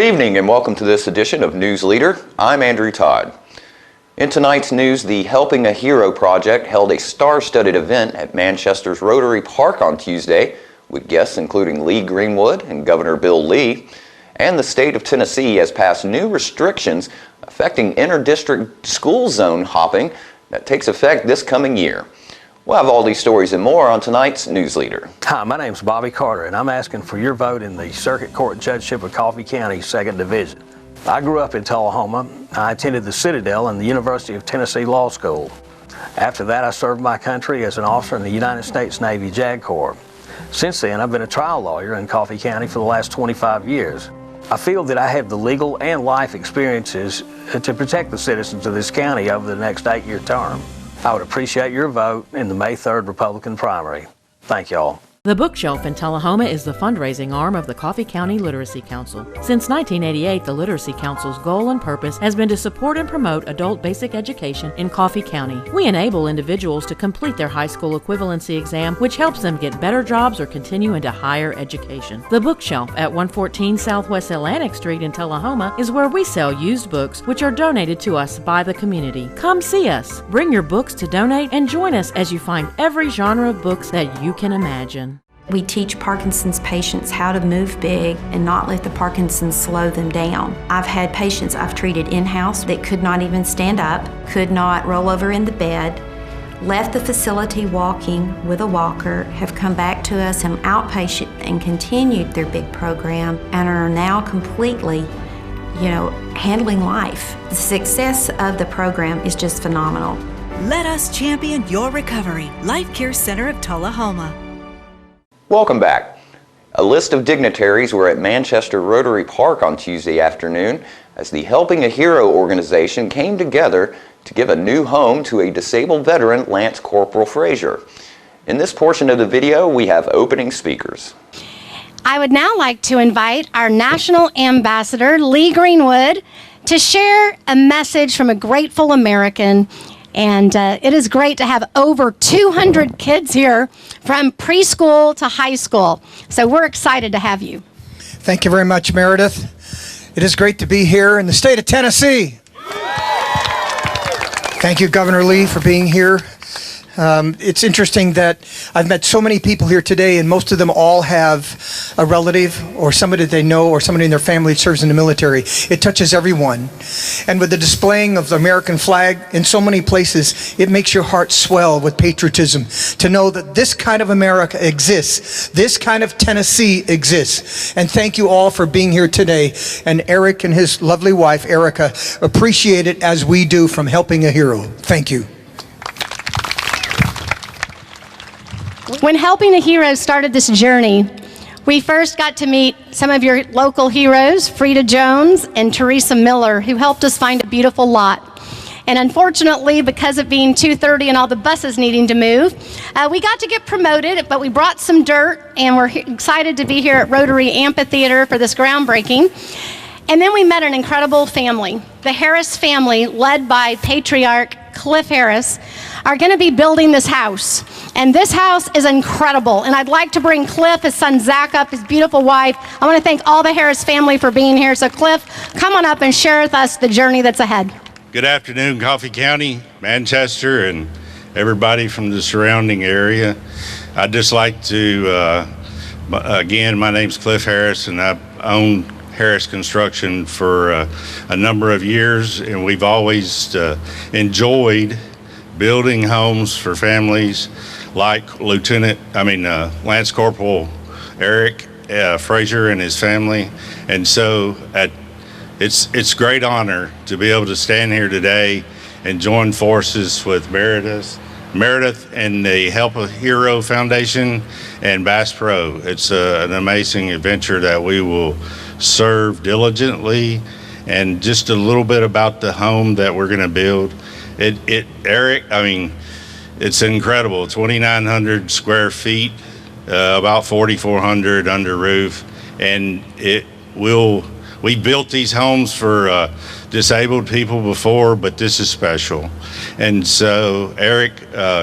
evening and welcome to this edition of News Leader. I'm Andrew Todd. In tonight's news, the Helping a Hero project held a star-studded event at Manchester's Rotary Park on Tuesday with guests including Lee Greenwood and Governor Bill Lee. And the state of Tennessee has passed new restrictions affecting inter-district school zone hopping that takes effect this coming year. We'll have all these stories and more on tonight's News Leader. Hi, my name's Bobby Carter, and I'm asking for your vote in the Circuit Court Judgeship of Coffee County, 2nd Division. I grew up in Tullahoma. I attended the Citadel and the University of Tennessee Law School. After that, I served my country as an officer in the United States Navy JAG Corps. Since then, I've been a trial lawyer in Coffee County for the last 25 years. I feel that I have the legal and life experiences to protect the citizens of this county over the next 8-year term. I would appreciate your vote in the May 3rd Republican primary. Thank you all. The Bookshelf in Tullahoma is the fundraising arm of the Coffee County Literacy Council. Since 1988, the Literacy Council's goal and purpose has been to support and promote adult basic education in Coffee County. We enable individuals to complete their high school equivalency exam, which helps them get better jobs or continue into higher education. The Bookshelf at 114 Southwest Atlantic Street in Tullahoma is where we sell used books which are donated to us by the community. Come see us, bring your books to donate, and join us as you find every genre of books that you can imagine. We teach Parkinson's patients how to move big and not let the Parkinson's slow them down. I've had patients I've treated in-house that could not even stand up, could not roll over in the bed, left the facility walking with a walker, have come back to us in outpatient and continued their big program and are now completely, handling life. The success of the program is just phenomenal. Let us champion your recovery. Life Care Center of Tullahoma. Welcome back. A list of dignitaries were at Manchester Rotary Park on Tuesday afternoon as the Helping a Hero organization came together to give a new home to a disabled veteran, Lance Corporal Frazier. In this portion of the video, we have opening speakers. I would now like to invite our National Ambassador, Lee Greenwood, to share a message from a grateful American. And it is great to have over 200 kids here from preschool to high school. So we're excited to have you. Thank you very much, Meredith. It is great to be here in the state of Tennessee. Thank you, Governor Lee, for being here. It's interesting that I've met so many people here today, and most of them all have a relative or somebody they know or somebody in their family that serves in the military. It touches everyone. And with the displaying of the American flag in so many places, it makes your heart swell with patriotism to know that this kind of America exists. This kind of Tennessee exists. And thank you all for being here today. And Eric and his lovely wife, Erica, appreciate it as we do from Helping a Hero. Thank you. When Helping a Hero started this journey, we first got to meet some of your local heroes, Frida Jones and Teresa Miller, who helped us find a beautiful lot. And unfortunately, because of being 2:30 and all the buses needing to move, we got to get promoted, but we brought some dirt, and we're excited to be here at Rotary Amphitheater for this groundbreaking. And then we met an incredible family. The Harris family, led by Patriarch Cliff Harris, are going to be building this house. And this house is incredible. And I'd like to bring Cliff, his son Zach up, his beautiful wife. I want to thank all the Harris family for being here. So Cliff, come on up and share with us the journey that's ahead. Good afternoon, Coffee County, Manchester, and everybody from the surrounding area. I'd just like to, again, my name's Cliff Harris, and I've owned Harris Construction for a number of years, and we've always enjoyed building homes for families like Lance Corporal Eric Frazier and his family. And so it's a great honor to be able to stand here today and join forces with Meredith and the Help a Hero Foundation and Bass Pro. It's an amazing adventure that we will serve diligently. And just a little bit about the home that we're going to build. Eric, it's incredible. 2,900 square feet, about 4,400 under roof, and we built these homes for disabled people before, but this is special. And so, Eric,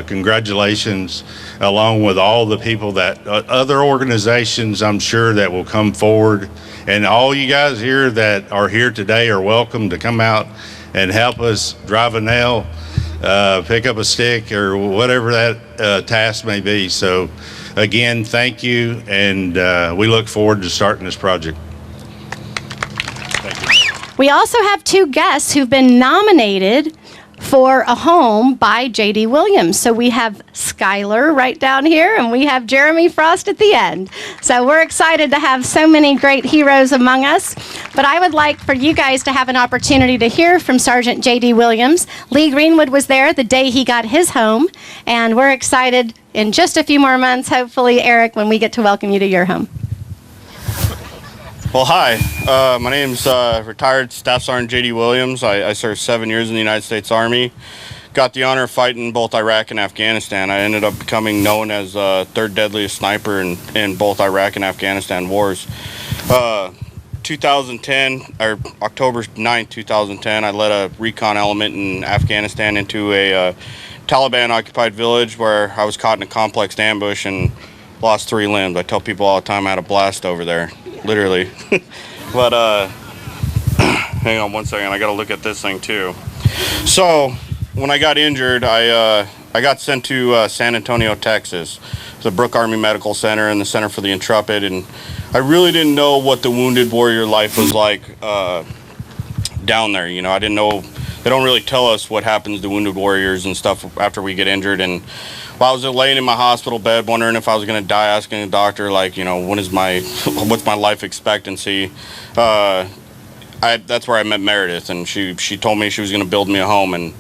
congratulations. along with all the people that, other organizations I'm sure that will come forward. And all you guys here that are here today are welcome to come out and help us drive a nail, pick up a stick, or whatever that task may be. So again, thank you, and we look forward to starting this project. Thank you. We also have two guests who've been nominated for a home by J.D. Williams. So we have Skylar right down here, and we have Jeremy Frost at the end. So we're excited to have so many great heroes among us. But I would like for you guys to have an opportunity to hear from Sergeant J.D. Williams. Lee Greenwood was there the day he got his home, and we're excited in just a few more months, hopefully, Eric, when we get to welcome you to your home. Well, hi. My name's retired Staff Sergeant J.D. Williams. I served 7 years in the United States Army. Got the honor of fighting both Iraq and Afghanistan. I ended up becoming known as third deadliest sniper in both Iraq and Afghanistan wars. 2010, or October 9th, 2010, I led a recon element in Afghanistan into a Taliban-occupied village where I was caught in a complex ambush and lost 3 limbs. I tell people all the time I had a blast over there, literally. But hang on one second, I gotta look at this thing too. So when I got injured, I got sent to San Antonio, Texas, the Brooke Army Medical Center and the Center for the Intrepid, and I really didn't know what the wounded warrior life was like down there. You know, I didn't know. They don't really tell us what happens to wounded warriors and stuff after we get injured. And while I was laying in my hospital bed wondering if I was going to die, asking the doctor, like, you know, what's my life expectancy, that's where I met Meredith, and she told me she was going to build me a home. And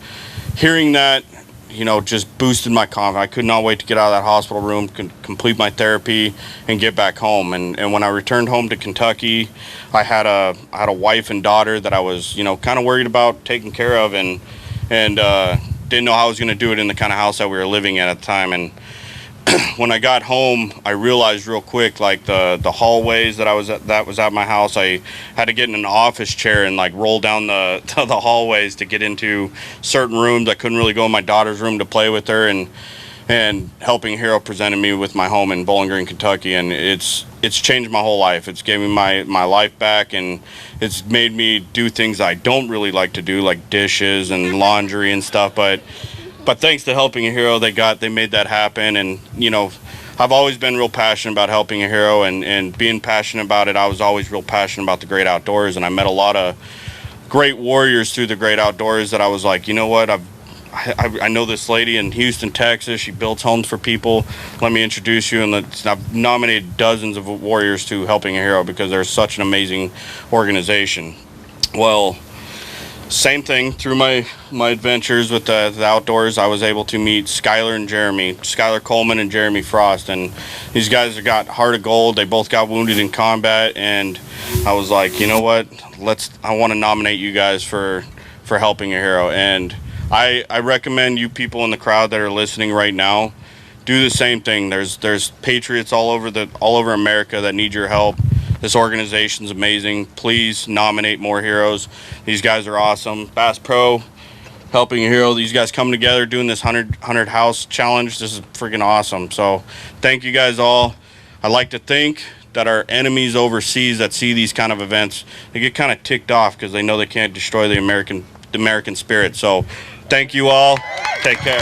hearing that, you know, just boosted my confidence. I could not wait to get out of that hospital room, complete my therapy, and get back home. And when I returned home to Kentucky, I had a wife and daughter that I was, you know, kind of worried about taking care of, and didn't know how I was going to do it in the kind of house that we were living in at the time. And when I got home, I realized real quick, like the hallways that was at my house, I had to get in an office chair and like roll down the hallways to get into certain rooms. I couldn't really go in my daughter's room to play with her, and Helping a Hero presented me with my home in Bowling Green, Kentucky, and it's changed my whole life. It's given me my life back, and it's made me do things I don't really like to do, like dishes and laundry and stuff, but thanks to Helping a Hero, they made that happen. And, you know, I've always been real passionate about Helping a Hero, and being passionate about it, I was always real passionate about the great outdoors, and I met a lot of great warriors through the great outdoors that I was like, you know what, I know this lady in Houston, Texas. She builds homes for people. Let me introduce you. And I've nominated dozens of warriors to Helping a Hero because they're such an amazing organization. Well, same thing, through my adventures with the outdoors, I was able to meet Skylar Coleman and Jeremy Frost, and these guys have got heart of gold. They both got wounded in combat, and I was like, you know what, I want to nominate you guys for Helping a Hero. And I recommend you people in the crowd that are listening right now do the same thing. There's patriots all over America that need your help. This organization's amazing. Please nominate more heroes. These guys are awesome. Bass Pro, Helping a Hero, these guys coming together doing this 100 house challenge. This is freaking awesome. So thank you guys all. I like to think that our enemies overseas that see these kind of events, they get kind of ticked off because they know they can't destroy the American spirit. So thank you all. Take care.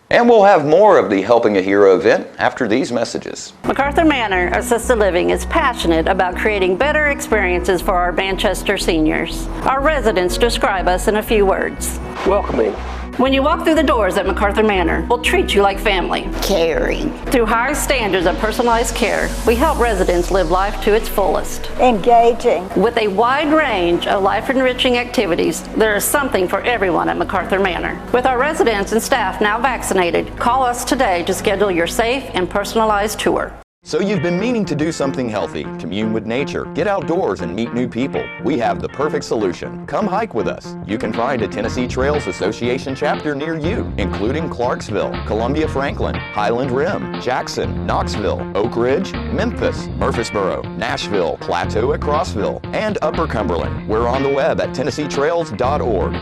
And we'll have more of the Helping a Hero event after these messages. MacArthur Manor Assisted Living is passionate about creating better experiences for our Manchester seniors. Our residents describe us in a few words. Welcoming. When you walk through the doors at MacArthur Manor, we'll treat you like family. Caring. Through high standards of personalized care, we help residents live life to its fullest. Engaging. With a wide range of life-enriching activities, there is something for everyone at MacArthur Manor. With our residents and staff now vaccinated, call us today to schedule your safe and personalized tour. So you've been meaning to do something healthy, commune with nature, get outdoors and meet new people. We have the perfect solution. Come hike with us. You can find a Tennessee Trails Association chapter near you, including Clarksville, Columbia Franklin, Highland Rim, Jackson, Knoxville, Oak Ridge, Memphis, Murfreesboro, Nashville, Plateau at Crossville, and Upper Cumberland. We're on the web at TennesseeTrails.org.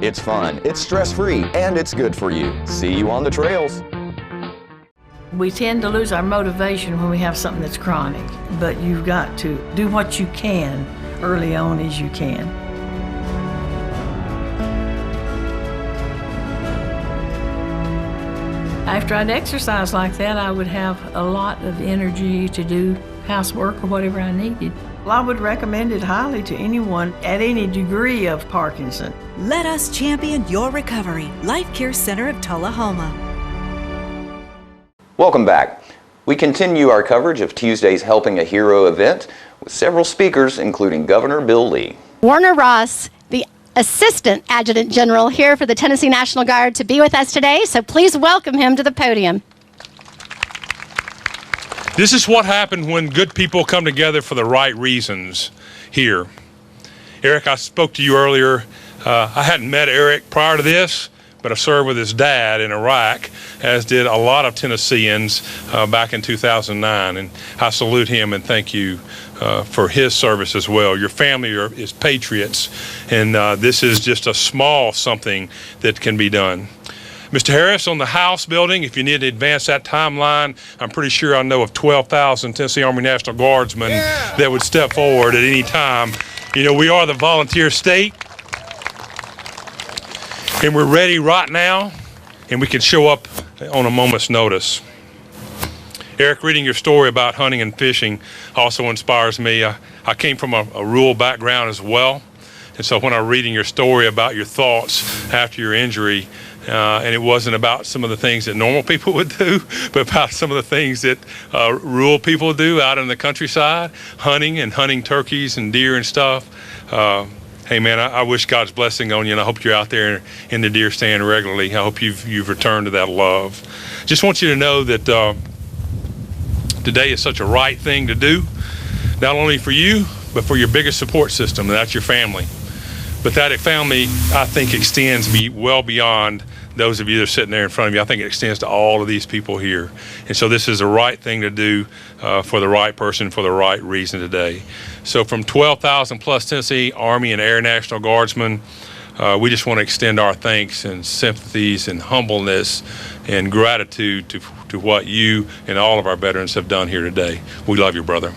It's fun, it's stress-free, and it's good for you. See you on the trails. We tend to lose our motivation when we have something that's chronic, but you've got to do what you can early on as you can. After I'd exercise like that, I would have a lot of energy to do housework or whatever I needed. Well, I would recommend it highly to anyone at any degree of Parkinson. Let us champion your recovery. Life Care Center of Tullahoma. Welcome back. We continue our coverage of Tuesday's Helping a Hero event with several speakers, including Governor Bill Lee. Warner Ross, the Assistant Adjutant General here for the Tennessee National Guard, to be with us today, so please welcome him to the podium. This is what happened when good people come together for the right reasons here. Eric, I spoke to you earlier. I hadn't met Eric prior to this, but I served with his dad in Iraq, as did a lot of Tennesseans back in 2009. And I salute him and thank you for his service as well. Your family is patriots, and this is just a small something that can be done. Mr. Harris, on the House building, if you need to advance that timeline, I'm pretty sure I know of 12,000 Tennessee Army National Guardsmen that would step forward at any time. You know, we are the volunteer state, and we're ready right now, and we can show up on a moment's notice. Eric, reading your story about hunting and fishing also inspires me. I came from a rural background as well, and so when I'm reading your story about your thoughts after your injury, and it wasn't about some of the things that normal people would do, but about some of the things that rural people do out in the countryside, hunting turkeys and deer and stuff. Hey man, I wish God's blessing on you, and I hope you're out there in the deer stand regularly. I hope you've returned to that love. Just want you to know that today is such a right thing to do, not only for you, but for your biggest support system, and that's your family. But that family, I think, extends well beyond those of you that are sitting there in front of you. I think it extends to all of these people here. And so this is the right thing to do for the right person, for the right reason today. So from 12,000 plus Tennessee Army and Air National Guardsmen, we just want to extend our thanks and sympathies and humbleness and gratitude to what you and all of our veterans have done here today. We love you, brother.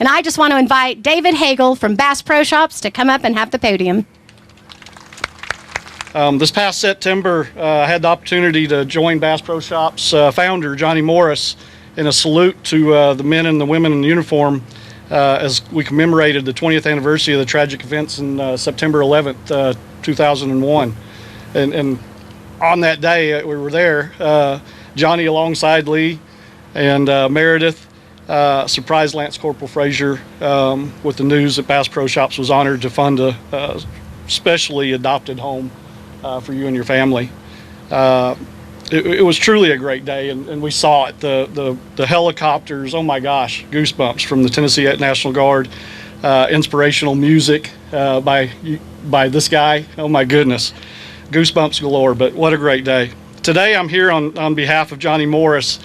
And I just want to invite David Hagel from Bass Pro Shops to come up and have the podium. This past September, I had the opportunity to join Bass Pro Shops founder Johnny Morris in a salute to the men and the women in uniform as we commemorated the 20th anniversary of the tragic events in September 11th, 2001. And on that day, we were there, Johnny alongside Lee and Meredith, surprised Lance Corporal Frazier with the news that Bass Pro Shops was honored to fund a specially adopted home for you and your family. It was truly a great day, and we saw it. The helicopters, oh my gosh, goosebumps from the Tennessee National Guard, inspirational music by this guy, oh my goodness, goosebumps galore, but what a great day. Today I'm here on behalf of Johnny Morris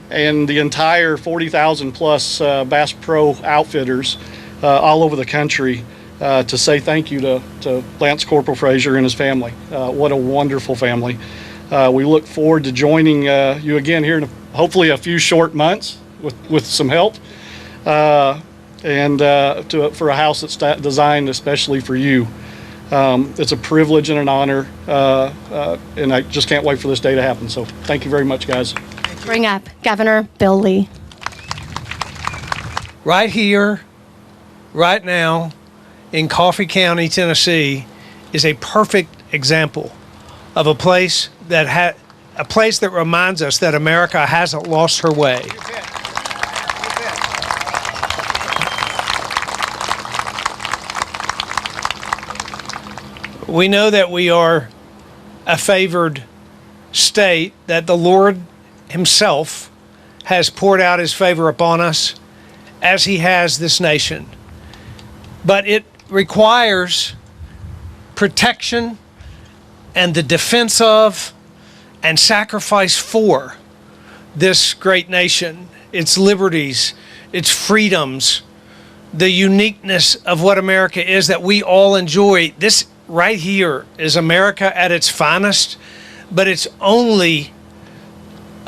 and the entire 40,000 plus Bass Pro outfitters all over the country to say thank you to Lance Corporal Frazier and his family. What a wonderful family. We look forward to joining you again here in hopefully a few short months with some help and for a house that's designed especially for you. It's a privilege and an honor, and I just can't wait for this day to happen. So thank you very much, guys. Bring up Governor Bill Lee. Right here, right now, in Coffee County, Tennessee, is a perfect example of a place that reminds us that America hasn't lost her way. We know that we are a favored state, that the Lord Himself has poured out His favor upon us as He has this nation. But it requires protection and the defense of and sacrifice for this great nation, its liberties, its freedoms, the uniqueness of what America is that we all enjoy. This right here is America at its finest, but it's only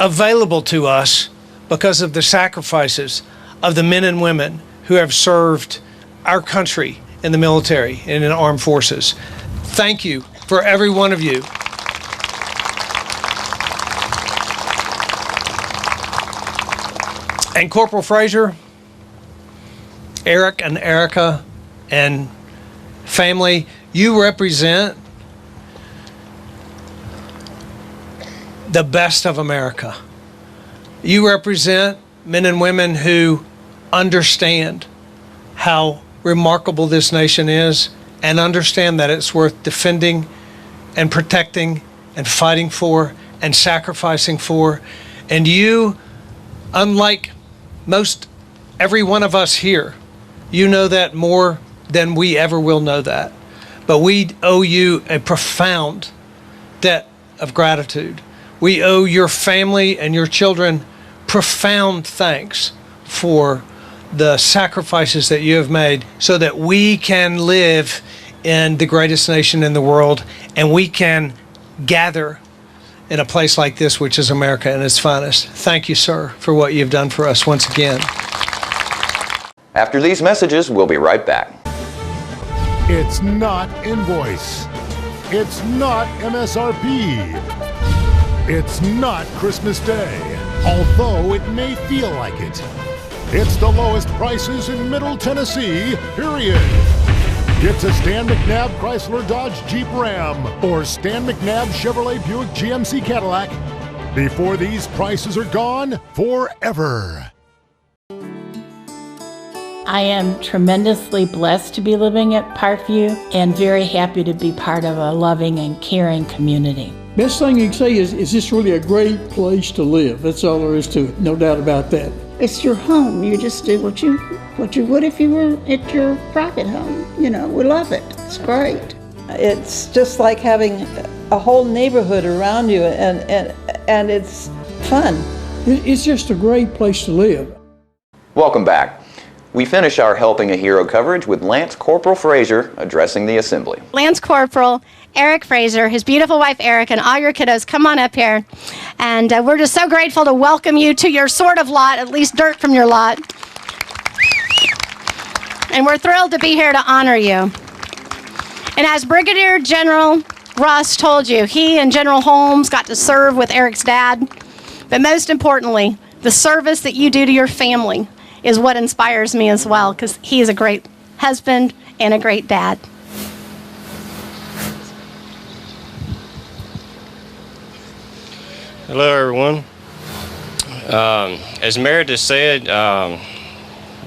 available to us because of the sacrifices of the men and women who have served our country in the military and in the armed forces. Thank you for every one of you. And Corporal Frazier, Eric and Erica and family, you represent the best of America. You represent men and women who understand how remarkable this nation is and understand that it's worth defending and protecting and fighting for and sacrificing for. And you, unlike most every one of us here, you know that more than we ever will know that. But we owe you a profound debt of gratitude. We owe your family and your children profound thanks for the sacrifices that you have made so that we can live in the greatest nation in the world and we can gather in a place like this, which is America at its finest. Thank you, sir, for what you've done for us once again. After these messages, we'll be right back. It's not invoice. It's not MSRP. It's not Christmas Day, although it may feel like it. It's the lowest prices in Middle Tennessee, period. It's a Stan McNabb Chrysler Dodge Jeep Ram or Stan McNabb Chevrolet Buick GMC Cadillac before these prices are gone forever. I am tremendously blessed to be living at Parkview and very happy to be part of a loving and caring community. Best thing you can say is this really a great place to live. That's all there is to it, no doubt about that. It's your home. You just do what you would if you were at your private home. You know, we love it. It's great. It's just like having a whole neighborhood around you, and it's fun. It's just a great place to live. Welcome back. We finish our Helping a Hero coverage with Lance Corporal Frazier addressing the assembly. Lance Corporal Eric Frazier, his beautiful wife Eric, and all your kiddos, come on up here. And we're just so grateful to welcome you to your sort of lot, at least dirt from your lot. And we're thrilled to be here to honor you. And as Brigadier General Russ told you, he and General Holmes got to serve with Eric's dad. But most importantly, the service that you do to your family is what inspires me as well, because he is a great husband and a great dad. Hello, everyone. As Meredith said,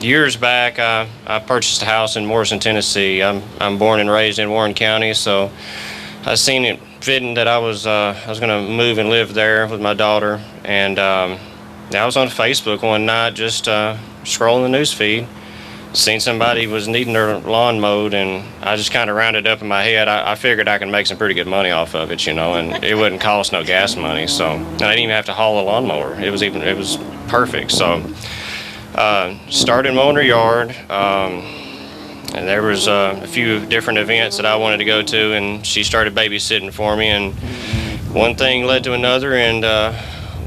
years back, I purchased a house in Morrison, Tennessee. I'm born and raised in Warren County, so I seen it fitting that I was going to move and live there with my daughter. And I was on Facebook one night, just scrolling the news feed, seen somebody was needing their lawn mowed, and I just kind of rounded up in my head. I figured I could make some pretty good money off of it, you know, and it wouldn't cost no gas money. So and I didn't even have to haul a lawnmower. It was perfect. So started mowing her yard, and there was a few different events that I wanted to go to, and she started babysitting for me, and one thing led to another, and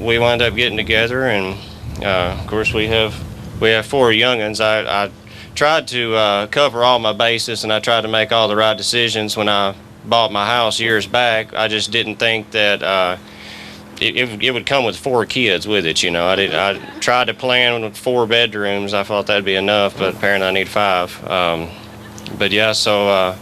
we wound up getting together, and of course we have 4 young'uns. I tried to cover all my bases, and I tried to make all the right decisions when I bought my house years back. I just didn't think that it would come with 4 kids with it, you know. I tried to plan with 4 bedrooms. I thought that'd be enough, but apparently I need 5. But yeah, so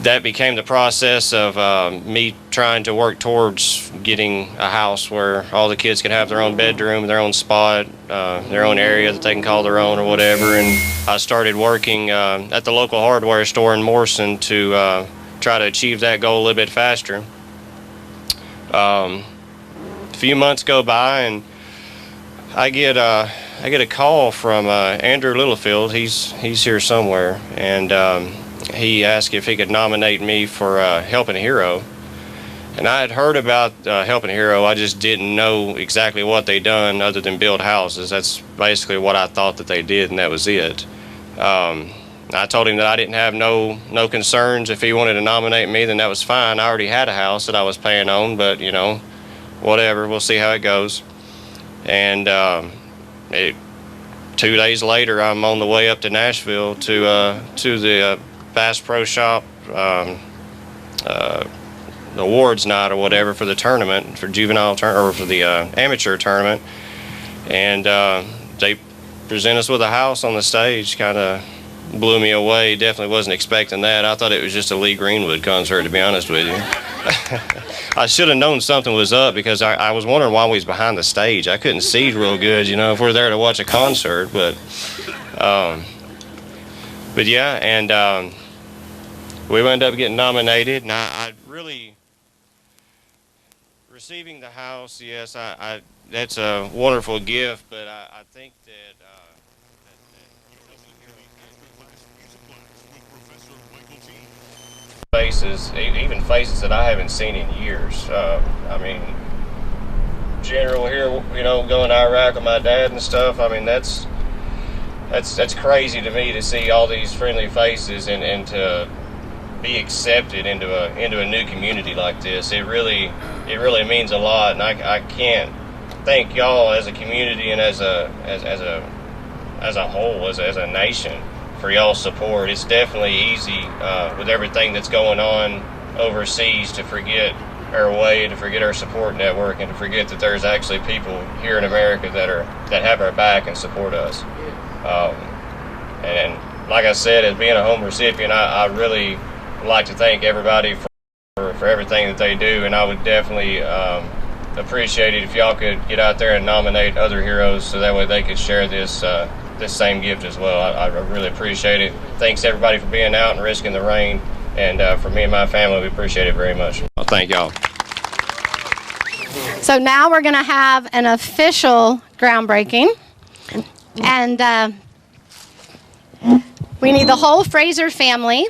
that became the process of me trying to work towards getting a house where all the kids could have their own bedroom, their own spot, their own area that they can call their own or whatever. And I started working at the local hardware store in Morrison to try to achieve that goal a little bit faster. A few months go by, and I get a call from Andrew Littlefield. He's here somewhere, and he asked if he could nominate me for Helping a Hero. And I had heard about Helping a Hero. I just didn't know exactly what they'd done other than build houses. That's basically what I thought that they did, and that was it. I told him that I didn't have no concerns. If he wanted to nominate me, then that was fine. I already had a house that I was paying on, but you know, whatever. We'll see how it goes. And 2 days later, I'm on the way up to Nashville to the Bass Pro Shop awards night or whatever for the tournament, for juvenile or for the amateur tournament, and they present us with a house on the stage. Kind of blew me away. Definitely wasn't expecting that. I thought it was just a Lee Greenwood concert, to be honest with you. I should have known something was up because I was wondering why we was behind the stage. I couldn't see real good, you know, if we're there to watch a concert. But yeah, and we wound up getting nominated, and I really receiving the house. Yes, I that's a wonderful gift, but I think that. Faces, even faces that I haven't seen in years. I mean, General here, you know, going to Iraq with my dad and stuff. I mean, that's crazy to me to see all these friendly faces and to be accepted into a new community like this. It really means a lot, and I can't thank y'all as a community and as a whole, as a nation, for y'all's support. It's definitely easy with everything that's going on overseas to forget our way, to forget our support network, and to forget that there's actually people here in America that have our back and support us. And like I said, as being a home recipient, I really would like to thank everybody for everything that they do, and I would definitely appreciate it if y'all could get out there and nominate other heroes so that way they could share this same gift as well. I really appreciate it. Thanks everybody for being out and risking the rain, and for me and my family, we appreciate it very much. Well, thank y'all. So now we're going to have an official groundbreaking, and we need the whole Fraser family.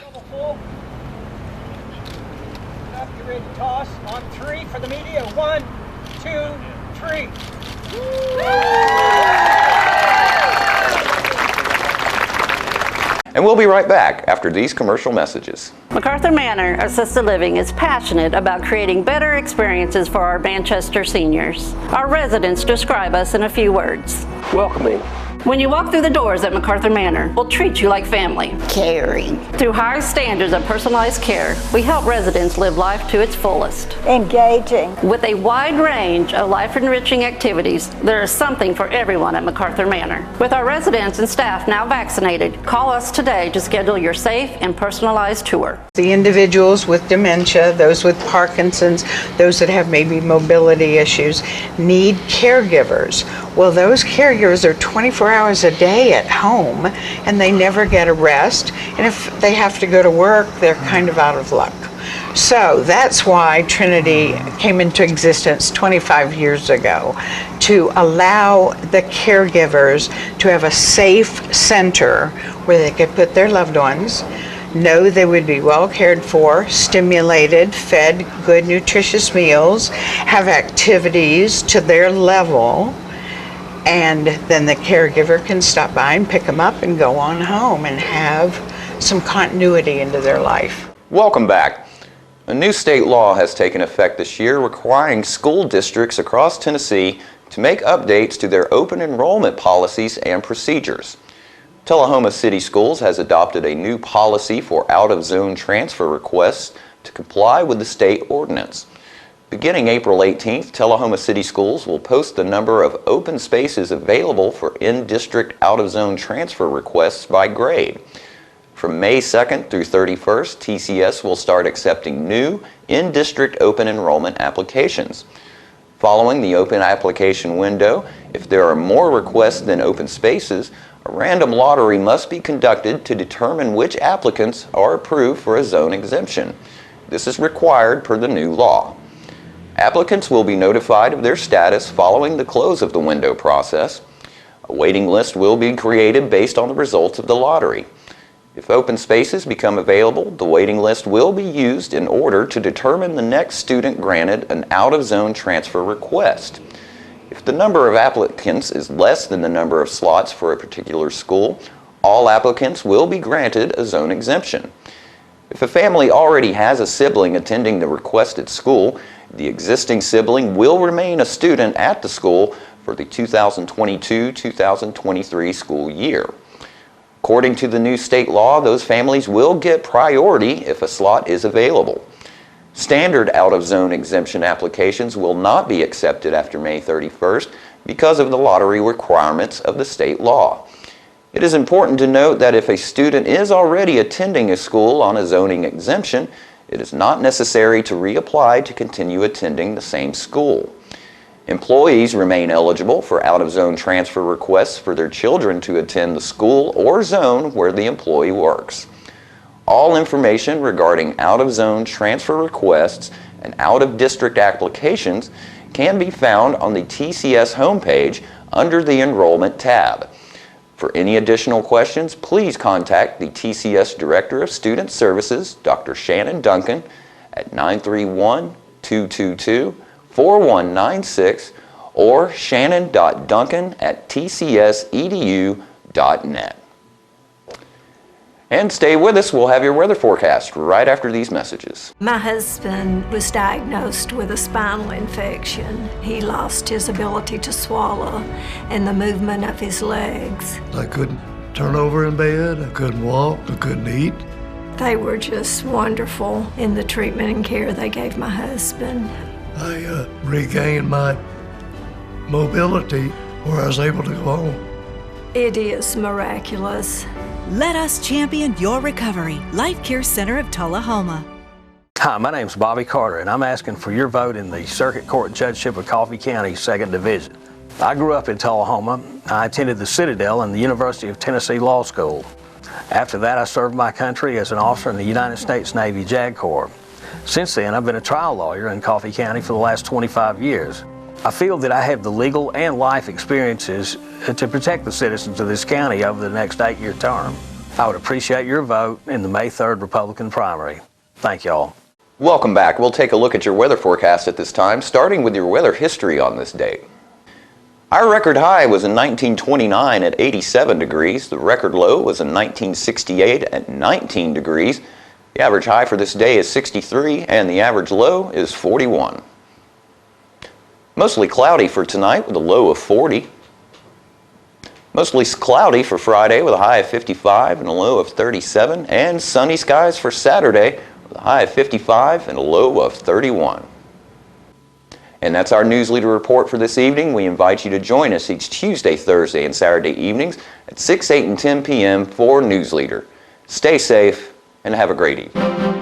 Get ready to toss on 3 for the media. 1, 2, 3. And we'll be right back after these commercial messages. MacArthur Manor Assisted Living is passionate about creating better experiences for our Manchester seniors. Our residents describe us in a few words. Welcoming. When you walk through the doors at MacArthur Manor, we'll treat you like family. Caring. Through high standards of personalized care, we help residents live life to its fullest. Engaging. With a wide range of life-enriching activities, there is something for everyone at MacArthur Manor. With our residents and staff now vaccinated, call us today to schedule your safe and personalized tour. The individuals with dementia, those with Parkinson's, those that have maybe mobility issues, need caregivers. Well, those caregivers are 24 hours a day at home, and they never get a rest. And if they have to go to work, they're kind of out of luck. So that's why Trinity came into existence 25 years ago, to allow the caregivers to have a safe center where they could put their loved ones, know they would be well cared for, stimulated, fed good nutritious meals, have activities to their level, and then the caregiver can stop by and pick them up and go on home and have some continuity into their life. Welcome back. A new state law has taken effect this year requiring school districts across Tennessee to make updates to their open enrollment policies and procedures. Tullahoma City Schools has adopted a new policy for out-of-zone transfer requests to comply with the state ordinance. Beginning April 18th, Tullahoma City Schools will post the number of open spaces available for in-district out-of-zone transfer requests by grade. From May 2nd through 31st, TCS will start accepting new in-district open enrollment applications. Following the open application window, if there are more requests than open spaces, a random lottery must be conducted to determine which applicants are approved for a zone exemption. This is required per the new law. Applicants will be notified of their status following the close of the window process. A waiting list will be created based on the results of the lottery. If open spaces become available, the waiting list will be used in order to determine the next student granted an out-of-zone transfer request. If the number of applicants is less than the number of slots for a particular school, all applicants will be granted a zone exemption. If a family already has a sibling attending the requested school, the existing sibling will remain a student at the school for the 2022-2023 school year. According to the new state law, those families will get priority if a slot is available. Standard out-of-zone exemption applications will not be accepted after May 31st because of the lottery requirements of the state law. It is important to note that if a student is already attending a school on a zoning exemption, it is not necessary to reapply to continue attending the same school. Employees remain eligible for out-of-zone transfer requests for their children to attend the school or zone where the employee works. All information regarding out-of-zone transfer requests and out-of-district applications can be found on the TCS homepage under the Enrollment tab. For any additional questions, please contact the TCS Director of Student Services, Dr. Shannon Duncan, at 931-222-4196 or shannon.duncan@tcsedu.net. And stay with us, we'll have your weather forecast right after these messages. My husband was diagnosed with a spinal infection. He lost his ability to swallow and the movement of his legs. I couldn't turn over in bed, I couldn't walk, I couldn't eat. They were just wonderful in the treatment and care they gave my husband. I regained my mobility where I was able to go home. It is miraculous. Let us champion your recovery. Life Care Center of Tullahoma. Hi, my name's Bobby Carter, and I'm asking for your vote in the Circuit Court Judgeship of Coffee County, 2nd Division. I grew up in Tullahoma. I attended the Citadel and the University of Tennessee Law School. After that, I served my country as an officer in the United States Navy JAG Corps. Since then, I've been a trial lawyer in Coffee County for the last 25 years. I feel that I have the legal and life experiences to protect the citizens of this county over the next 8-year term. I would appreciate your vote in the May 3rd Republican primary. Thank y'all. Welcome back. We'll take a look at your weather forecast at this time, starting with your weather history on this date. Our record high was in 1929 at 87 degrees. The record low was in 1968 at 19 degrees. The average high for this day is 63 and the average low is 41. Mostly cloudy for tonight with a low of 40. Mostly cloudy for Friday with a high of 55 and a low of 37. And sunny skies for Saturday with a high of 55 and a low of 31. And that's our News Leader Report for this evening. We invite you to join us each Tuesday, Thursday, and Saturday evenings at 6, 8, and 10 p.m. for News Leader. Stay safe and have a great evening.